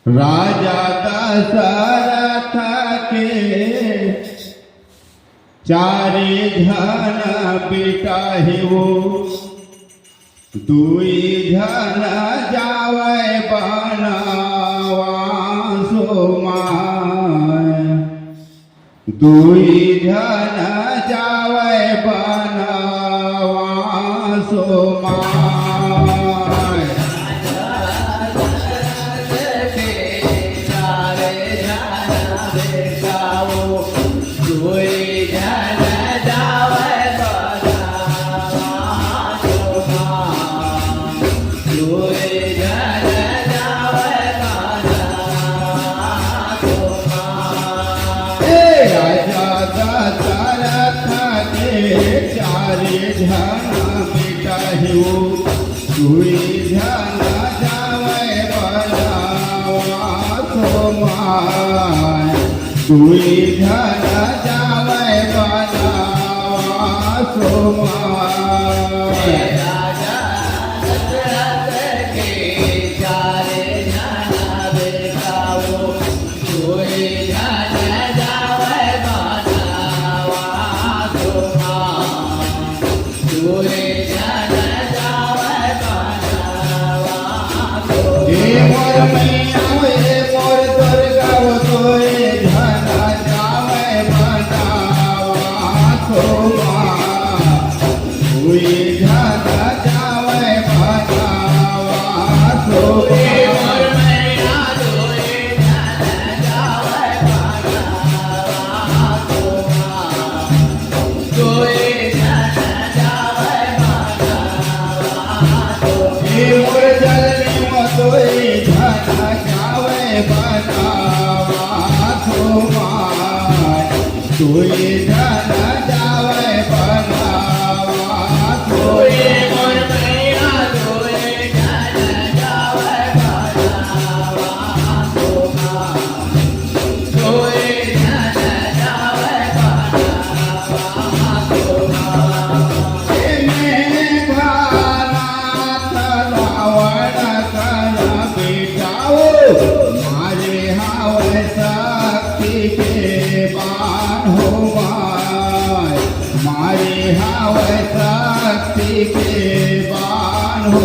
राजा दशरथ के चारि धन बिटहिउ दुई धन जावै बनवासो माय दुई धन जावै बनवासो माय चारि धन बिटहिउ दुई धन जावै बनवासो माय दुई धन जावै बनवासो माय दुई धन जावै बनवासो मारे हावै शक्ति के बाण हो माय मारे हावै शक्ति के बाण हो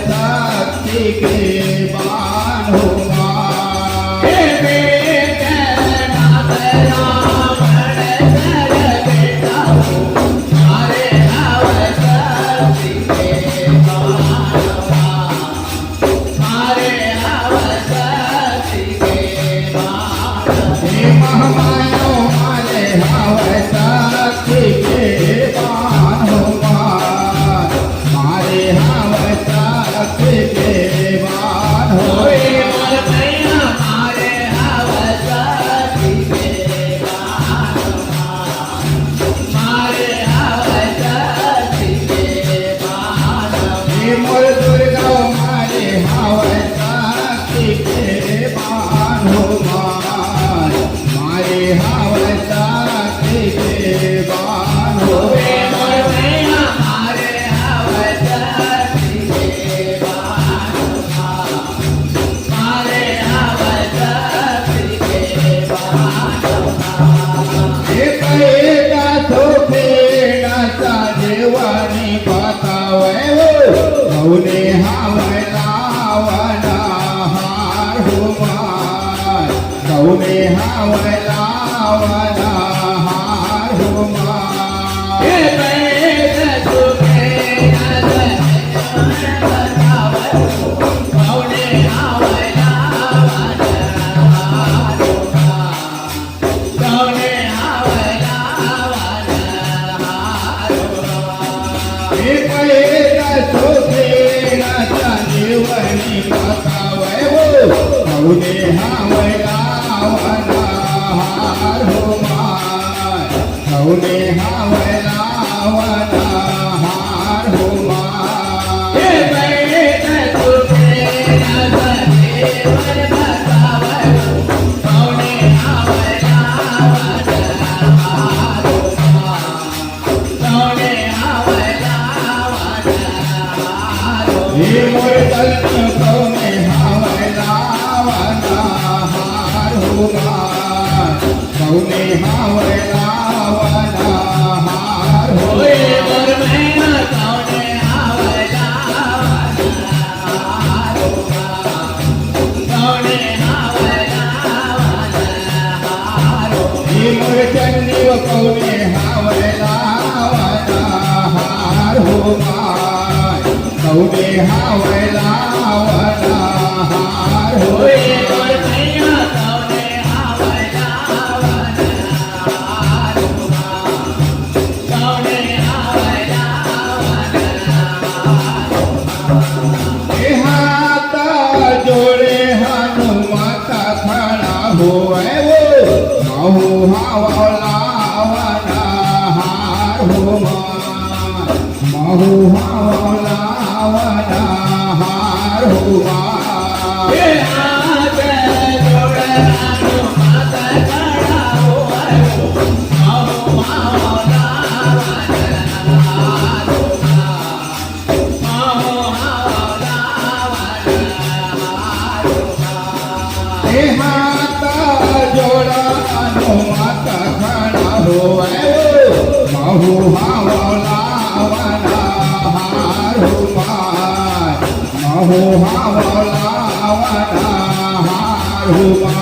शक्ति के बाण हो कौने हावै लावना हार हो माय कौने हावै लावना हार हो माय हे मोर तल्प कवने हावला वना हार हुमार कवने हावला वना हार हुमार हे मोर चंदी कवने हावला वना हार हुमार कवने हावला वना हार हुमार हे हाथ जोड़े हनुमत खड़ा हुए वो महू हावला वना हार हुमार महू हावला वना हार हुमार हे हाथ जोड़ा हनुमत खड़ा हुए महू हावला वना हार हुमार महू हावला वना हार हुमार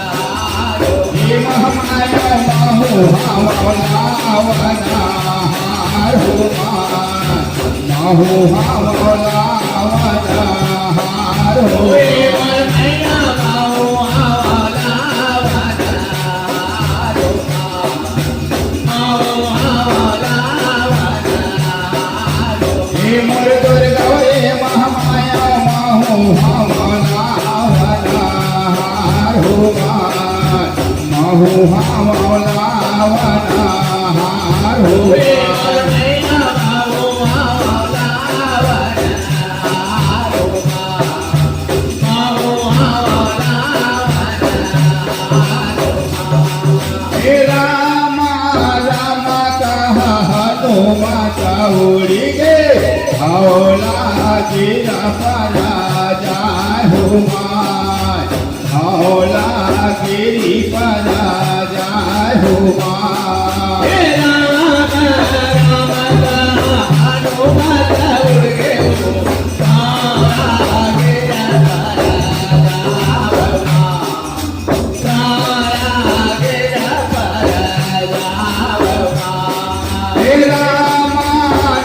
हे महामाया महू हावला वना हार हुमार महू हावला वना हार हुमार हे मोर दुर्गा रे महामाया महू हावला वना हार हुमार महू हावला वना हार हुमार हे राम राम कह हनुमत उड़ी गे हौला गिरा परा जाय हुमार हौला गिरी परा जाय हुमार हे राम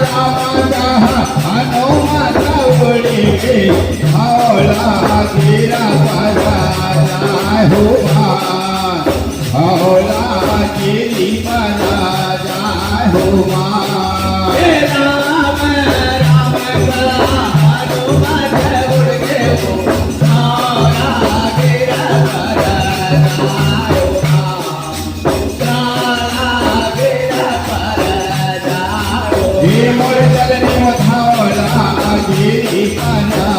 राम कह हनुमत उड़ी गे हौला गिरा परा जाय हुमार हौला गिरी परा जाय हुमार हे मोर चलनी धावला गिरी परा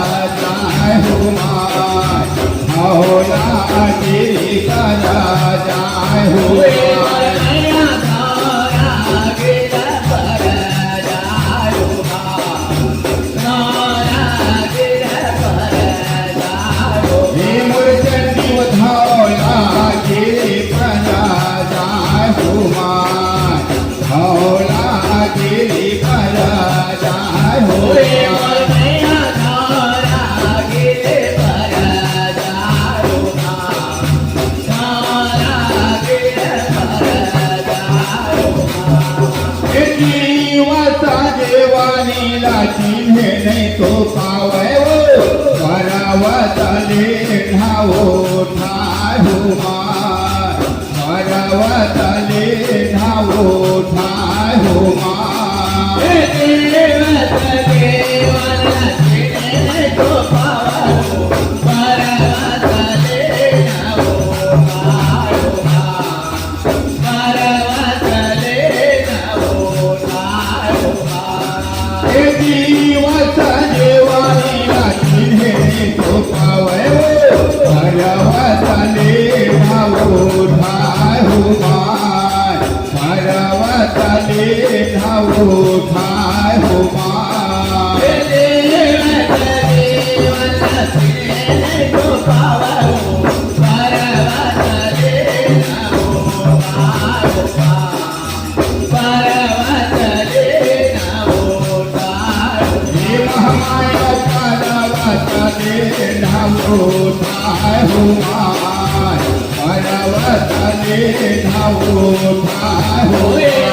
जाय हुमार हौला गिरी परा जाय हुमार हे मोर चंडी धावला गिरी परा जाय हुमार हौला गिरी परा जाय हुमार हे जीवता देवानीला चिन्हे नाही तो पावय करावतले ढावो ठाय हुमार करावतले ढावो ठाय हुमार देवाला चिन्हे तो पावय चाले धावो ठाय हो माय हे महामाया परवा चाले धावो ठाय हो माय परवा चाले धावो ठाय हो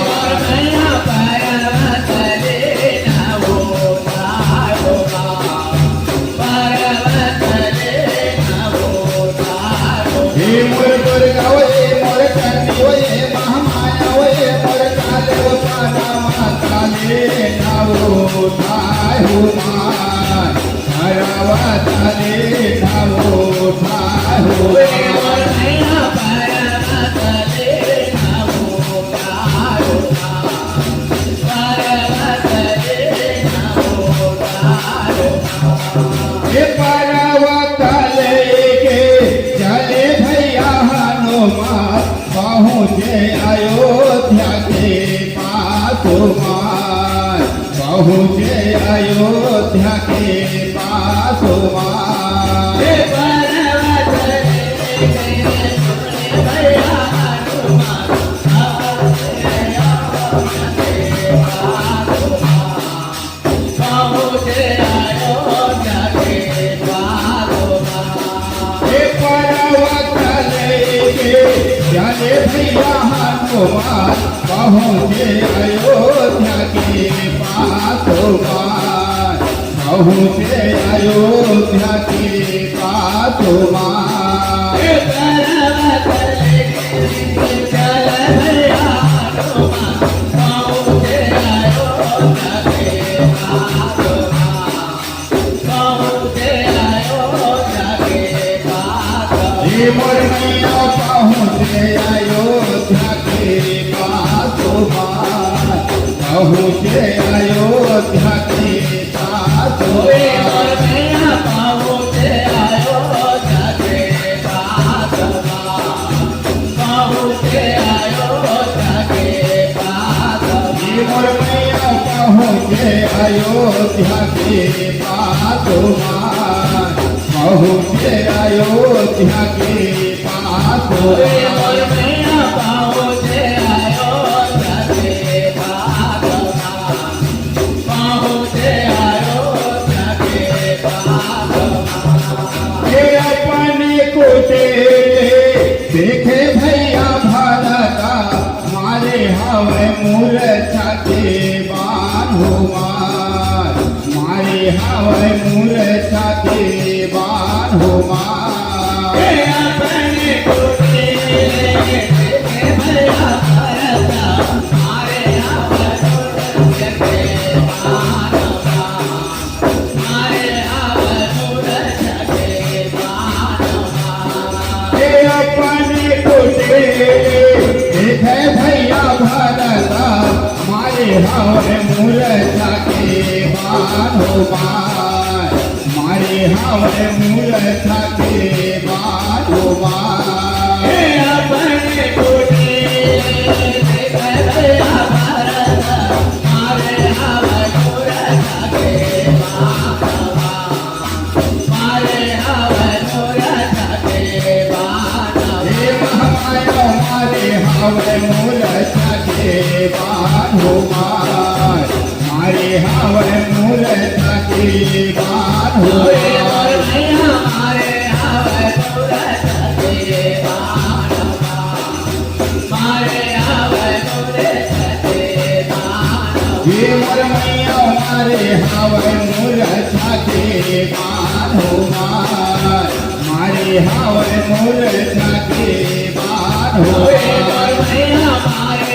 माय हे मोर दुर्गा वये मोर चंडी वये महामाया वये मोर काले वो पानावा चाले धावो ठाय हो माय हरावा चाले धावो ठाय हो माय हे पानावा चाले के चले भैया हनुमान पहुँचे अयोध्या के पास माय पहुँचे अयोध्या के पास माय हे परवा चले के चले भैया हनुमान पहुँचे अयोध्या के पास माय पहुँचे अयोध्या के पास माय हे मोर मैया पहुँचे अयोध्या के पास माय पहुँचे अयोध्या के पास माय हे मोर मैया पहुँचे अयोध्या के पास माय पहुँचे अयोध्या के पास माय हे अपने को देखे भैया भारता मारे हवे मूर्छा के बाण हो माय मारे हवे मूर्छा के बाण हो माय हे अपने को देखे भैया भारता मारे हवे मूर्छा के बाण हो माय मारे हवे मूर्छा के बाण हो माय हे महामाया मारे हवे मूर्छा के बाण हो माय मारे हवे मूर्छा के बाण हो माय हे मोर मैया मारे हवे मूर्छा के बाण हो माय मारे हवे मूर्छा के बाण हो माय